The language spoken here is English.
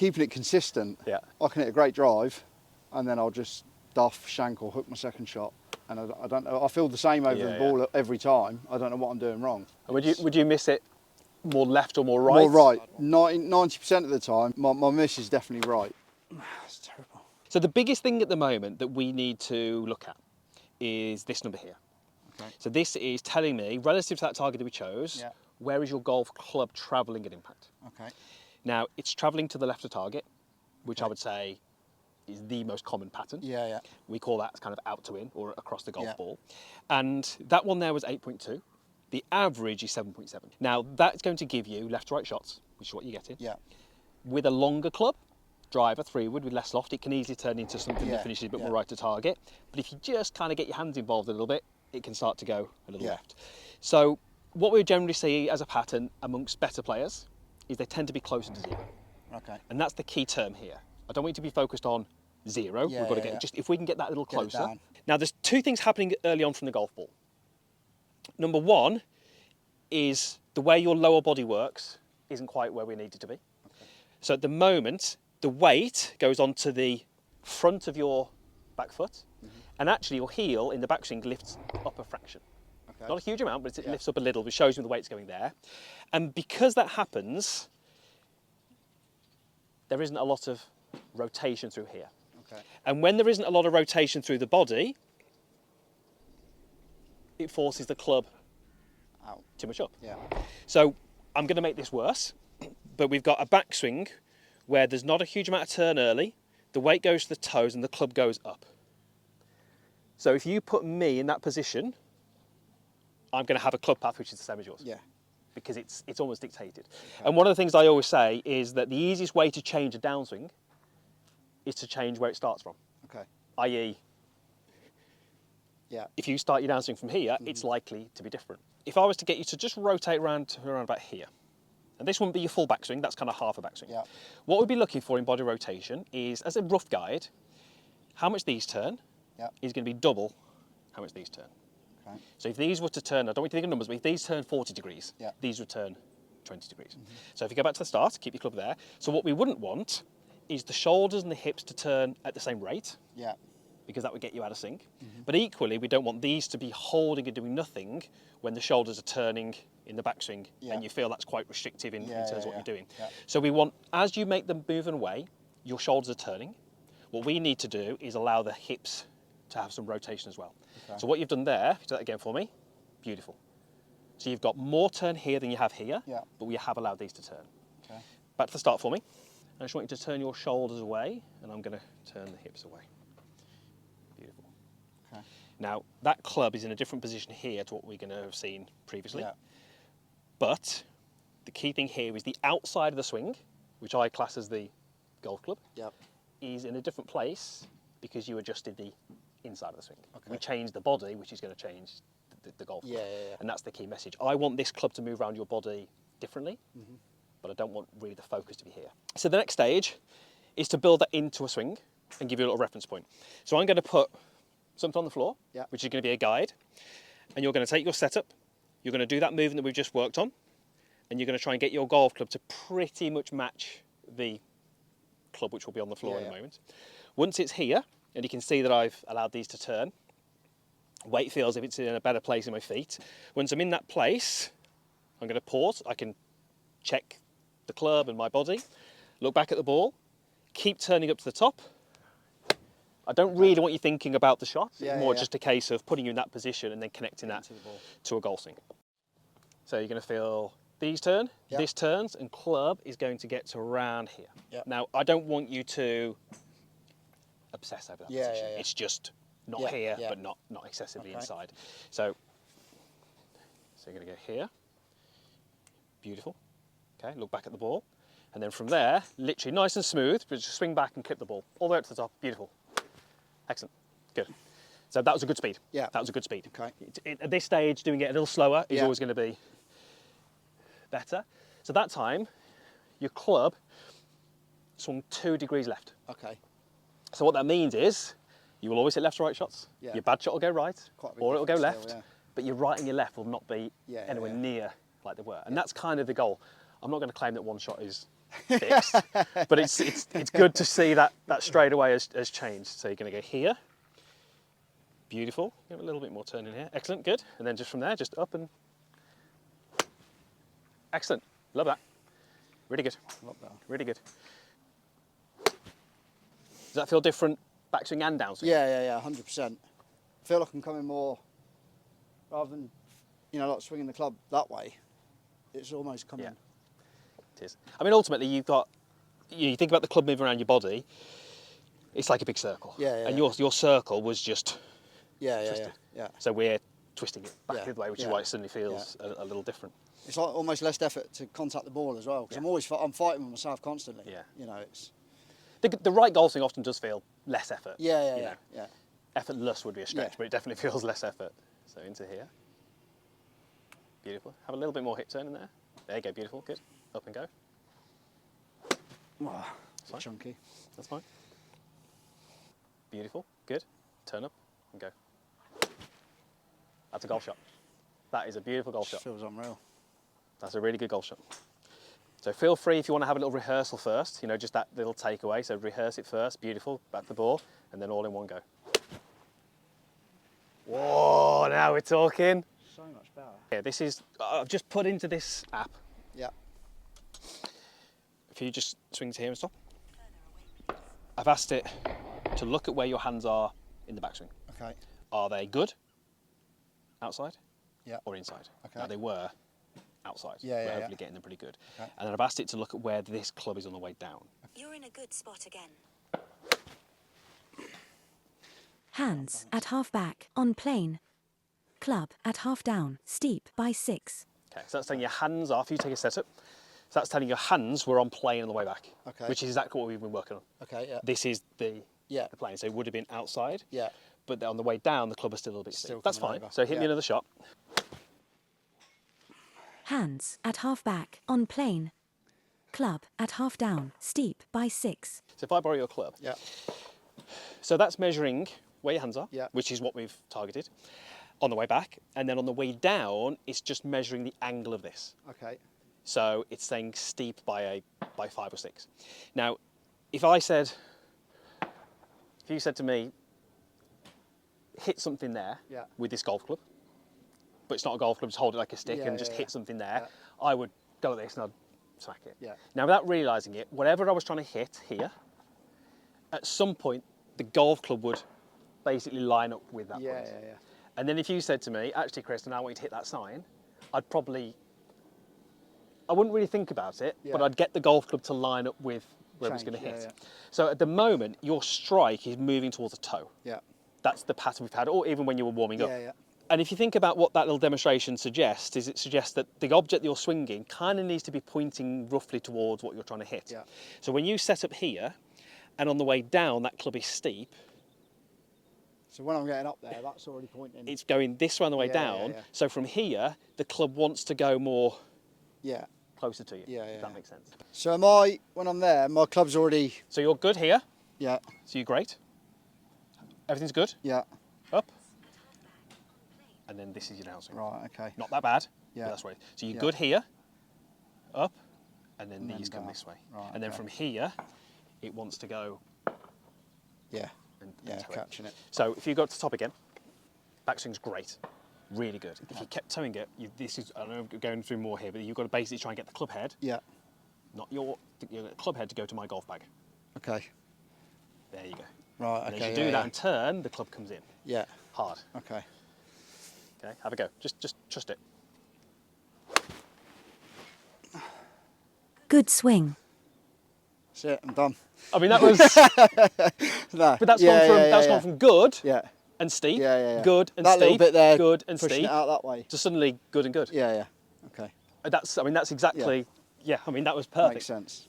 keeping it consistent. Yeah. I can hit a great drive, and then I'll just duff, shank, or hook my second shot. And I don't know. I feel the same over the ball every time. I don't know what I'm doing wrong. And would you miss it more left or more right? More right. 90% of the time, my miss is definitely right. That's terrible. So the biggest thing at the moment that we need to look at is this number here. Okay. So this is telling me, relative to that target that we chose, Yeah. where is your golf club travelling at impact? Okay. Now, it's travelling to the left of target, which Okay. I would say is the most common pattern. Yeah, yeah. We call that kind of out to in or across the golf Yeah. ball. And that one there was 8.2. The average is 7.7. Now, that's going to give you left to right shots, which is what you're getting. Yeah. With a longer club, driver, 3-wood with less loft, it can easily turn into something Yeah, that finishes a bit yeah. more right to target. But if you just kind of get your hands involved a little bit, it can start to go a little Yeah. left. So what we generally see as a pattern amongst better players is they tend to be closer to 0. Okay. And that's the key term here. I don't want you to be focused on 0. Yeah, We've got to yeah, get yeah. just if we can get that a little Get it closer. down. Now there's 2 things happening early on from the golf ball. Number 1 is the way your lower body works isn't quite where we need it to be. Okay. So at the moment, the weight goes onto the front of your back foot, and actually your heel in the backswing lifts up a fraction. Okay. Not a huge amount, but it Yeah. lifts up a little, which shows you the weight's going there. And because that happens, there isn't a lot of rotation through here. Okay. And when there isn't a lot of rotation through the body, it forces the club Out. too much up. Yeah. So I'm going to make this worse, but we've got a backswing where there's not a huge amount of turn early, the weight goes to the toes and the club goes up. So if you put me in that position, I'm going to have a club path which is the same as yours. Yeah. Because it's almost dictated. And one of the things I always say is that the easiest way to change a downswing is to change where it starts from. Okay. I.e., Yeah. if you start your downswing from here, it's likely to be different. If I was to get you to just rotate around to around about here, and this wouldn't be your full backswing, that's kind of half a backswing. Yeah. What we'd be looking for in body rotation is, as a rough guide, how much these turn Yeah. is going to be double how much these turn. Okay. So if these were to turn, I don't want you to think of numbers, but if these turn 40 degrees, Yeah. these would turn 20 degrees. So if you go back to the start, keep your club there. So what we wouldn't want is the shoulders and the hips to turn at the same rate, Yeah. because that would get you out of sync. But equally, we don't want these to be holding and doing nothing when the shoulders are turning in the backswing, Yeah. and you feel that's quite restrictive in terms of what you're doing. Yeah. So we want, as you make them move away, your shoulders are turning. What we need to do is allow the hips to have some rotation as well. Okay. So what you've done there, do that again for me, beautiful. So you've got more turn here than you have here, Yeah. but we have allowed these to turn. Okay. Back to the start for me. I just want you to turn your shoulders away, and I'm going to turn the hips away. Beautiful. Okay. Now, that club is in a different position here to what we're going to have seen previously. Yeah. But the key thing here is the outside of the swing, which I class as the golf club, Yeah. is in a different place because you adjusted the inside of the swing. Okay. We changed the body, which is going to change the golf club. Yeah, yeah, yeah. And that's the key message. I want this club to move around your body differently, but I don't want really the focus to be here. So the next stage is to build that into a swing and give you a little reference point. So I'm going to put something on the floor, Yeah. which is going to be a guide, and you're going to take your setup, you're going to do that movement that we've just worked on, and you're going to try and get your golf club to pretty much match the club which will be on the floor in a moment. Once it's here, and you can see that I've allowed these to turn, weight feels if it's in a better place in my feet. Once I'm in that place, I'm going to pause. I can check the club and my body, look back at the ball, keep turning up to the top. I don't really want you thinking about the shot. Yeah, It's more yeah. just a case of putting you in that position and then connecting that To the ball. to a golf swing. So you're going to feel these turn, Yeah. this turns, and club is going to get to around here. Yeah. Now, I don't want you to obsess over that Yeah, position. yeah, yeah. It's just not Yeah, here, yeah. but not excessively Okay. inside. So you're going to go here. Beautiful. Okay, look back at the ball. And then from there, literally nice and smooth, but just swing back and clip the ball. All the way up to the top. Beautiful. Excellent. Good. So that was a good speed. Yeah. That was a good speed. Okay. At this stage, doing it a little slower is Yeah. always going to be better. So that time, your club swung 2 degrees left. Okay. So what that means is, you will always hit left or right shots. Yeah. Your bad shot will go right, Quite a big or it will go difference left, still, yeah. but your right and your left will not be Yeah, anywhere yeah. near like they were. And that's kind of the goal. I'm not going to claim that one shot is fixed, but it's good to see that straight away has changed. So you're going to go here. Beautiful. Give it a little bit more turn in here. Excellent. Good. And then just from there, just up and excellent. Love that. Really good. Love that. Really good. Does that feel different backswing and downswing? Yeah, 100%. I feel like I'm coming more, rather than, like swinging the club that way, it's almost coming. Yeah, it is. I mean, ultimately, you think about the club moving around your body, it's like a big circle. And your circle was just twisted. Yeah. So we're twisting it back the Yeah, other way, which is yeah, why it suddenly feels a little different. It's like almost less effort to contact the ball as well, because I'm fighting with myself constantly. Yeah. It's... The right golf swing often does feel less effort. Yeah. Effortless would be a stretch, Yeah. but it definitely feels less effort. So into here. Beautiful. Have a little bit more hip turn in there. There you go, beautiful, good. Up and go. Wow, Fine. chunky. That's fine. Beautiful, good. Turn up and go. That's a golf shot. That is a beautiful golf shot. Feels unreal. That's a really good golf shot. So feel free if you want to have a little rehearsal first, just that little takeaway. So rehearse it first, beautiful, back the ball, and then all in one go. Whoa, now we're talking. So much power. Yeah, this is, I've just put into this app. Yeah. If you just swing to here and stop. I've asked it to look at where your hands are in the backswing. Okay. Are they good outside Yeah. or inside? Okay. Now they were outside. Yeah, We're yeah, hopefully getting them pretty good. Okay. And then I've asked it to look at where this club is on the way down. You're in a good spot again. Hands at half back, on plane. Club at half down, steep by 6. Okay, so that's telling your hands off. You take a setup. So that's telling your hands were on plane on the way back. Okay. Which is exactly what we've been working on. Okay, yeah. This is the plane. So it would have been outside. Yeah. But on the way down, the club was still a little bit Still steep. That's coming fine. over. So hit me Yeah. another shot. Hands at half back, on plane. Club at half down, steep by 6. So if I borrow your club. Yeah. So that's measuring where your hands are, Yeah. which is what we've targeted, on the way back. And then on the way down, it's just measuring the angle of this. Okay. So it's saying steep by 5 or 6. Now, if you said to me, hit something there Yeah. with this golf club, but it's not a golf club, just hold it like a stick Yeah, and just yeah, hit yeah. something there, Yeah. I would go like this and I'd smack it. Yeah. Now, without realising it, whatever I was trying to hit here, at some point, the golf club would basically line up with that Yeah, point. yeah. And then if you said to me, actually, Kristen, I want you to hit that sign, I wouldn't really think about it, but Yeah. I'd get the golf club to line up with where it was Change, going to hit. yeah. So at the moment, your strike is moving towards a toe. Yeah. That's the pattern we've had, or even when you were warming up. Yeah. And if you think about what that little demonstration suggests, is it suggests that the object you're swinging kind of needs to be pointing roughly towards what you're trying to hit. Yeah. So when you set up here, and on the way down, that club is steep, So when I'm getting up there, that's already pointing. it's going this way on the way Yeah, down. yeah. So from here, the club wants to go more Yeah. closer to you. Yeah, if yeah. that makes sense. So when I'm there, my club's already. So you're good here. Yeah. So you're great. Everything's good. Yeah. Up. And then this is your downswing. Right. Okay. Not that bad. Yeah. But that's right. So you're Yeah. good here. Up. And then And then these come down. this way. Right, and then okay. from here, it wants to go Yeah. and Yeah. toe it. Catching it. So if you go to the top again, backswing's great. Really good. If you kept towing it, I know I'm going through more here, but you've got to basically try and get the club head, Yeah. not your club head, to go to my golf bag. Okay. There you go. Right. And Okay. as you do yeah, that yeah. and turn, the club comes in. Yeah. Hard. Okay. Okay, have a go. Just trust it. Good swing. That's it. I'm done. I mean, that was, No. but that's yeah, gone yeah, from good Yeah. and steep, Yeah. good and that steep, little bit there, good and pushing steep, it out that way. to suddenly good and good. Yeah. Okay. That's exactly, yeah. I mean, that was perfect. Makes sense.